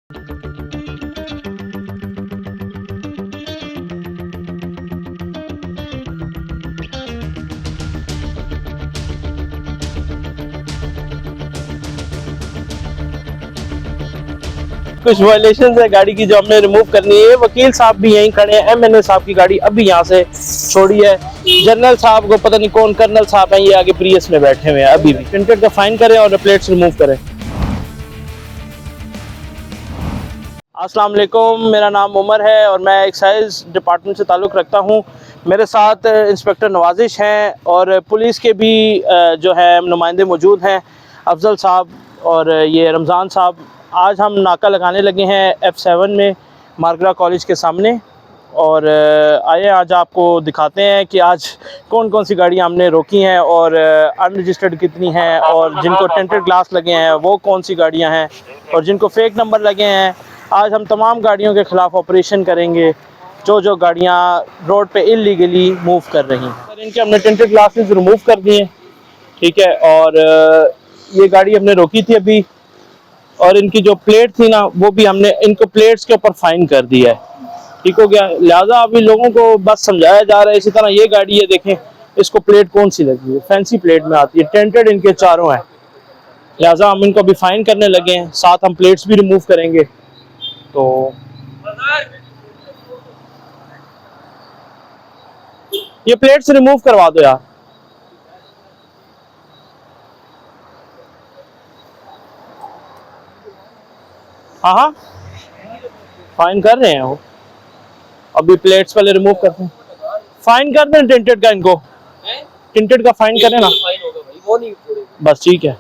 कुछ वायलेशन है गाड़ी की जो हमने रिमूव करनी है। वकील साहब भी यहीं खड़े हैं। एमएनए साहब की गाड़ी अभी यहाँ से छोड़ी है। जनरल साहब को पता नहीं कौन कर्नल साहब हैं, ये आगे प्रियस में बैठे हुए हैं। अभी भी प्रिंटेड का फाइन करें और प्लेट्स रिमूव करें। अस्सलाम वालेकुम, मेरा नाम उमर है और मैं एक्साइज डिपार्टमेंट से ताल्लुक़ रखता हूँ। मेरे साथ इंस्पेक्टर नवाजिश हैं और पुलिस के भी जो है नुमाइंदे मौजूद हैं, अफजल साहब और ये रमज़ान साहब। आज हम नाका लगाने लगे हैं F7 में मार्गरा कॉलेज के सामने। और आइए आज आपको दिखाते हैं कि आज कौन कौन सी गाड़ियाँ हमने रोकी हैं और अनरजिस्टर्ड कितनी हैं, और जिनको टेंटेड ग्लास लगे हैं वो कौन सी गाड़ियाँ हैं, और जिनको फेक नंबर लगे हैं। आज हम तमाम गाड़ियों के ख़िलाफ़ ऑपरेशन करेंगे जो गाड़ियाँ रोड पे इल्लीगली मूव कर रही हैं। सर, इनके हमने टेंटेड ग्लासेस रिमूव कर दिए, ठीक है। और ये गाड़ी हमने रोकी थी अभी, और इनकी जो प्लेट थी ना वो भी हमने इनको प्लेट्स के ऊपर फाइन कर दिया है, ठीक हो गया। लिहाजा अभी लोगों को बस समझाया जा रहा है। इसी तरह ये गाड़ी है, देखें इसको प्लेट कौन सी लगी है, फैंसी प्लेट में आती है, टेंटेड इनके चारों हैं। लिहाजा हम इनको अभी फाइन करने लगे हैं, साथ हम प्लेट्स भी रिमूव करेंगे। तो ये प्लेट्स रिमूव करवा दो यार। हाँ हाँ, फाइन कर रहे हैं वो। अभी प्लेट्स पहले रिमूव करते हैं, फाइन कर दें टिंटेड का। इनको टिंटेड का फाइन करें ना, बस ठीक है।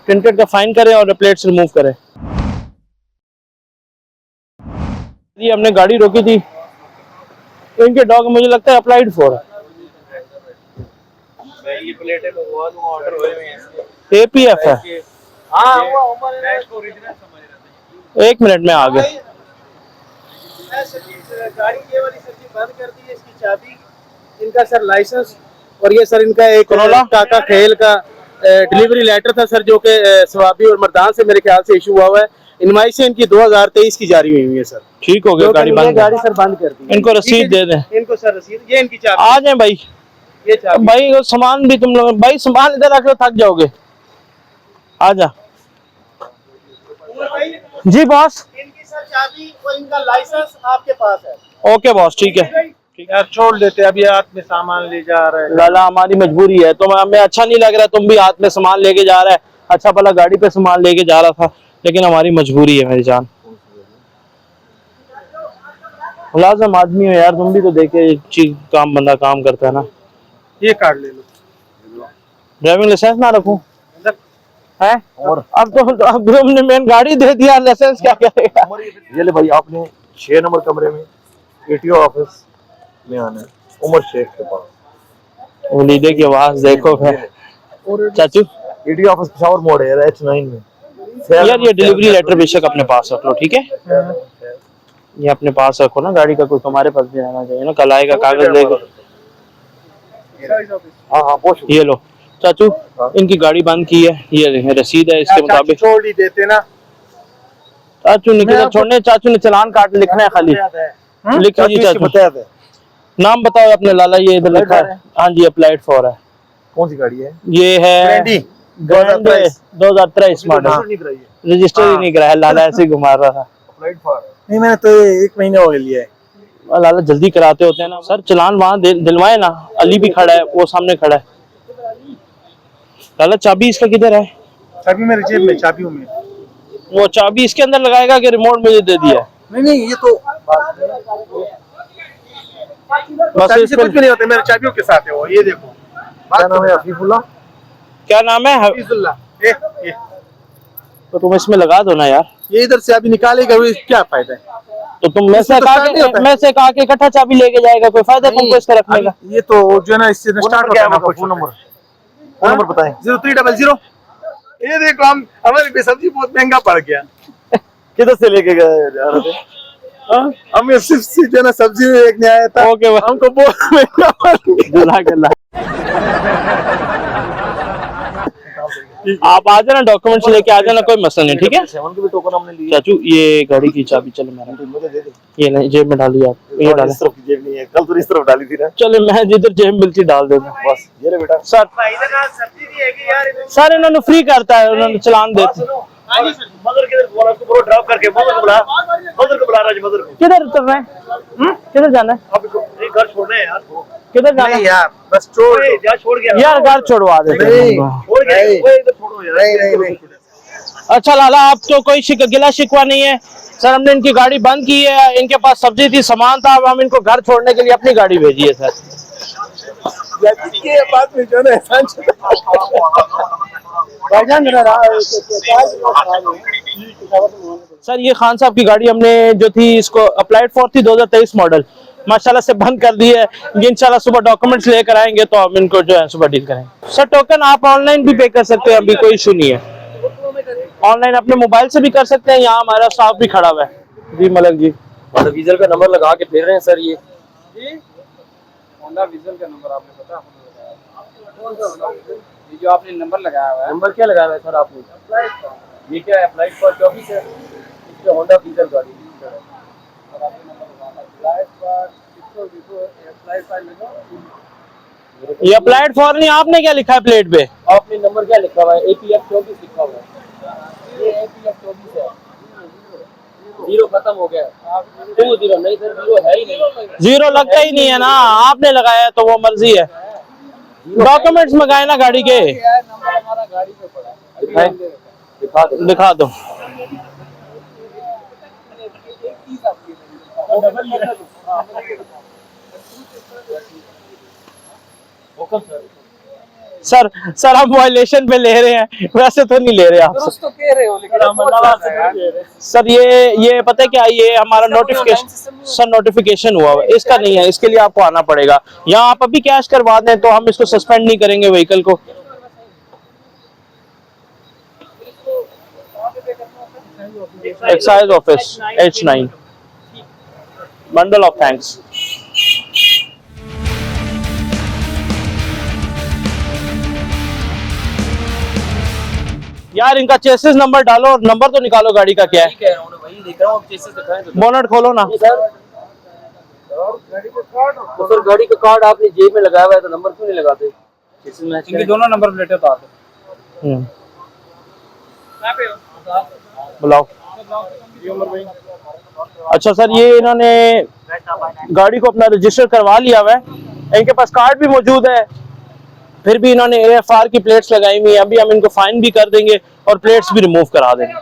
टिंटेड का फाइन करें और प्लेट्स रिमूव करें। ये हमने गाड़ी रोकी थी, इनके डॉग मुझे लगता है अप्लाइड फॉर APF है। एक मिनट में आ गए। गाड़ी ये वाली सर जी बंद कर दी है, इसकी चाबी, इनका सर लाइसेंस, और ये सर इनका एक काका खेल का डिलीवरी लेटर था सर, जो कि सवाबी और मर्दान से मेरे ख्याल से इशू हुआ है। इनवाइस इनकी 2023 की जारी हुई है सर। ठीक हो गया, गाड़ी सर बंद कर दी। इनको रसीद दे दें, इनको सर रसीद, ये इनकी चाबी। आ जाए भाई, ये चाबी भाई वो सामान भी तुम लोग, भाई सामान इधर रख लो, थक जाओगे। आ जा जी बॉस। इनकी सर चाबी और इनका लाइसेंस आपके पास है। ओके बॉस, ठीक है। यार छोड़ देते, अभी हाथ में सामान ले जा रहे हैं। लाला हमारी मजबूरी है, तो हमें अच्छा नहीं लग रहा, तुम भी हाथ में सामान लेके जा रहा है। अच्छा भला गाड़ी पे सामान लेके जा रहा था, लेकिन हमारी मजबूरी है मेरी जान। मुलाजिम आदमी हो यार, तुम भी तो देखे चीज काम, बंदा काम करता है ना। ये कार्ड ले लो। ड्राइविंग लाइसेंस ना रखूं है, और अब तुमने मेन गाड़ी दे दिया, लाइसेंस क्या करेगा। ये ले भाई, आपने 6 नंबर कमरे में ATO ऑफिस में आना है, उमर शेख के पास। उलीदे की आवाज देखो फिर चाचू। ATO ऑफिस पेशावर मोड़ है H9 में यार। ये डिलीवरी लेटर बेशक अपने पास रख लो, ठीक है। ये अपने पास रखो ना, गाड़ी का कोई तुम्हारे पास भी रहना चाहिए ना, कल आएगा कागज लेकर। हाँ हाँ, बहुत ये लो चाचू, इनकी गाड़ी बंद की है, ये रसीद है इसके मुताबिक। छोड़ ही देते ना चाचू ने छोड़ने, चाचू ने चालान काट लिखना है, खाली लिखो जी चाचू। नाम बताओ अपने लाला, ये इधर लिखा है। हाँ जी, अप्लाइड फॉर है। कौन सी गाड़ी है? ये है 2023 मॉडल, रजिस्टर ही नहीं कराया लाला, ऐसे ही घुमा रहा था। अप्लाइड फॉर नहीं, मैंने तो 1 महीने हो लिया है। लाला जल्दी कराते होते हैं ना सर, चालान वहाँ दिलवाए ना। अली भी खड़ा है, वो सामने खड़ा है। लाला चाबी इसका किधर है? चाबी मेरे जेब में, चाबियों में। वो चाबी इसके अंदर लगाएगा कि रिमोट मुझे दे दिया है? नहीं, ये तो बस इस कुछ भी नहीं होता, मेरे चाबियों के साथ है वो। ये देखो, क्या नाम है? हफीजुल्लाह। क्या नाम है? हफीजुल्लाह। तो तुम इसमें लगा दो ना यार। ये इधर से अभी निकालेगा, क्या फायदा है? तो तुम मैं से कहा के इकट्ठा चाबी लेके जाएगा, कोई फायदा तुमको इसका रखने का? ये तो जो है ना, इससे स्टार्ट होता है ना। फोन नंबर बताएं। 0300। ये देखो, हम हमारी सब्जी बहुत महंगा पड़ गया। किधर से लेके गए? हमें सिर्फ जो है ना सब्जी में एक नहीं आया था। ओके, हमको बहुत महंगा पड़ गया। आप आ जाना, डॉक्यूमेंट्स लेके आ जाना, कोई मसला नहीं, ठीक है। 7 के भी टोकन हमने लिए। चाचू ये गाड़ी की चाबी चलो मेरा, मुझे दे दे। ये नहीं जेब में डालिए आप, ये डालें। इस तरफ की जेब नहीं है, कल तो इस तरफ डाली थी ना। चलो मैं जिधर जेब मिलती डाल देता हूं। बस ये ले बेटा। सर सब्जी भी है कि यार सर इन्होंने फ्री करता है, उन्होंने चलान देते। मदर किधर बोला, उसको बोलो ड्रॉप करके मदर को बुला, मदर को बुला राज मदर को। किधर उतर रहे हैं, किधर जाना है, अब एक घर छोड़ना है यार, किधर जाना है यार बस छोड़ जा, छोड़ गया यार, घर छोड़वा देते हैं। छोड़ गया, वो इधर छोड़ो यार। नहीं अच्छा लाला, आप तो कोई गिला शिकवा नहीं है सर, हमने इनकी गाड़ी बंद की है, इनके पास सब्जी थी, सामान था, अब हम इनको घर छोड़ने के लिए अपनी गाड़ी भेजी है सर। ये बात में जो है भाईजान सर ये खान साहब की गाड़ी हमने जो थी इसको अप्लाइड फॉर थी 2023 मॉडल, माशाल्लाह से बंद कर दी है। ये इंशाल्लाह सुबह डॉक्यूमेंट्स लेकर आएंगे तो हम इनको जो है सुबह डील करेंगे। सर टोकन आप ऑनलाइन भी पे कर सकते हैं, अभी कोई इशू नहीं है, ऑनलाइन अपने मोबाइल से भी कर सकते हैं। यहाँ हमारा स्टाफ भी खड़ा हुआ है जी, मलक जी। होंडा विजल का नंबर लगा के फिर रहे हैं सर। ये होंडा विजल का नंबर आपने पता कौन सा, ये जो आपने नंबर लगाया हुआ है, नंबर क्या लगाया है सर आपने? ये क्या है, अप्लाइड फॉर 24 है, इसमें होंडा विजल गाड़ी। ये अप्लाइड फॉर नहीं, आपने क्या लिखा है प्लेट पे? आपने नंबर क्या लिखा हुआ है? APF 24 लिखा हुआ है। ये APF 24 है, जीरो खत्म हो गया। 20 नहीं सर, जीरो है ही नहीं, जीरो लगता ही नहीं है ना, आपने लगाया है तो वो मर्जी है। डॉक्यूमेंट्स मंगाए ना गाड़ी के, नंबर हमारा गाड़ी पे पड़ा है। दिखा दो। दिखा दो। सर सर आप वायलेशन पे ले रहे हैं, वैसे तो नहीं ले रहे आप दुरुस्त तो कह रहे हो लेकिन सर। ये पता है क्या, ये हमारा नोटिफिकेशन सर, नोटिफिकेशन हुआ है, इसका नहीं है, इसके लिए आपको आना पड़ेगा। यहाँ आप अभी कैश करवा दें तो हम इसको सस्पेंड नहीं करेंगे व्हीकल को। Excise office H9, bundle of thanks. यार इनका चेसिस नंबर डालो और नंबर तो निकालो गाड़ी का क्या है। ठीक है, वही देख रहा हूँ, चेसिस दिखाएं तो। बोनट खोलो ना सर तो सर गाड़ी का कार्ड आपने जेब में लगाया हुआ है तो नंबर क्यों नहीं लगाते? इनके दोनों नंबर प्लेटें तो आते हैं। बुलाओ। अच्छा सर, ये इन्होंने गाड़ी को अपना रजिस्टर करवा लिया हुआ है, इनके पास कार्ड भी मौजूद है, फिर भी इन्होंने AFR की प्लेट्स लगाई हुई है। अभी हम इनको फाइन भी कर देंगे और प्लेट्स भी रिमूव करा देंगे।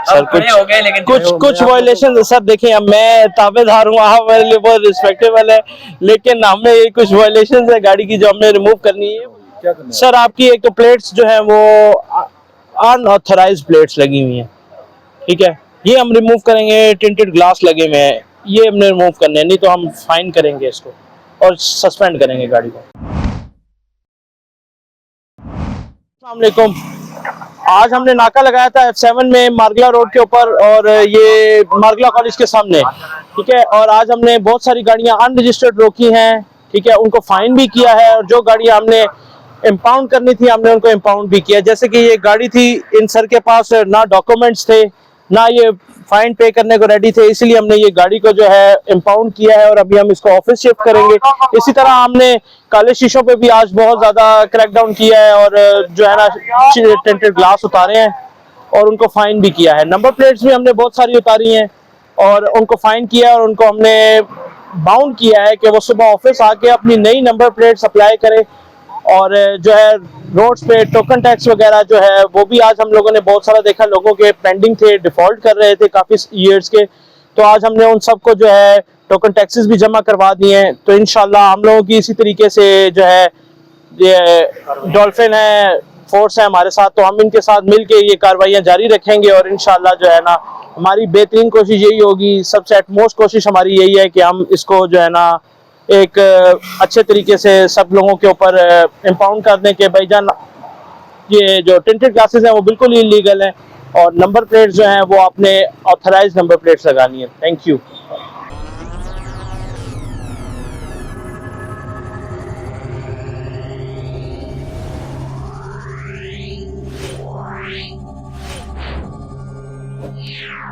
सर कुछ वायलेशन सर देखिए, अब मैं ताबेदार हूँ, आप मेरे लिए बहुत रिस्पेक्टेबल है, लेकिन हमें ये कुछ वायलेशन है गाड़ी की जो हमने रिमूव करनी है। सर आपकी एक तो प्लेट्स जो है वो अनऑथराइज्ड प्लेट्स लगी हुई हैं, ठीक है, ये हम रिमूव करेंगे। टिंटेड ग्लास लगे हुए हैं, ये हमने रिमूव करने हैं, नहीं तो हम फाइन करेंगे इसको और सस्पेंड करेंगे गाड़ी को। अस्सलाम वालेकुम। आज हमने नाका लगाया था F7 में मार्गला रोड के ऊपर, और ये मार्गला कॉलेज के सामने, ठीक है। और आज हमने बहुत सारी गाड़ियां अनरजिस्टर्ड रोकी हैं, ठीक है, उनको फाइन भी किया है, और जो गाड़ियां हमने इम्पाउंड करनी थी हमने उनको इम्पाउंड भी किया। जैसे कि ये गाड़ी थी, इन सर के पास ना डॉक्यूमेंट्स थे, ना ये फाइन पे करने को रेडी थे, इसलिए हमने ये गाड़ी को जो है इम्पाउंड किया है और अभी हम इसको ऑफिस शिफ्ट करेंगे। इसी तरह हमने काले शीशों पे भी आज बहुत ज्यादा क्रैकडाउन किया है और जो है ना टिंटेड ग्लास उतारे हैं और उनको फाइन भी किया है। नंबर प्लेट्स भी हमने बहुत सारी उतारी हैं और उनको फाइन किया है और उनको हमने बाउंड किया है कि वो सुबह ऑफिस आके अपनी नई नंबर प्लेट्स अप्लाई करें। और जो है रोड्स पे टोकन टैक्स वगैरह जो है वो भी आज हम लोगों ने बहुत सारा देखा, लोगों के पेंडिंग थे, डिफॉल्ट कर रहे थे काफ़ी ईयर्स के, तो आज हमने उन सबको जो है टोकन टैक्सेस भी जमा करवा दिए हैं। तो इंशाल्लाह हम लोगों की इसी तरीके से जो है ये डॉल्फिन है, फोर्स है हमारे साथ, तो हम इनके साथ मिलके ये कार्रवाइयाँ जारी रखेंगे और इंशाल्लाह जो है ना हमारी बेहतरीन कोशिश यही होगी, सबसे एटमोस्ट कोशिश हमारी यही है कि हम इसको जो है ना एक अच्छे तरीके से सब लोगों के ऊपर इम्पाउंड कर दें कि भाईजान ये जो टिंटेड ग्लासेस हैं वो बिल्कुल इलीगल हैं, और नंबर प्लेट्स जो हैं वो आपने ऑथराइज नंबर प्लेट्स लगानी है। Thank you. Yeah.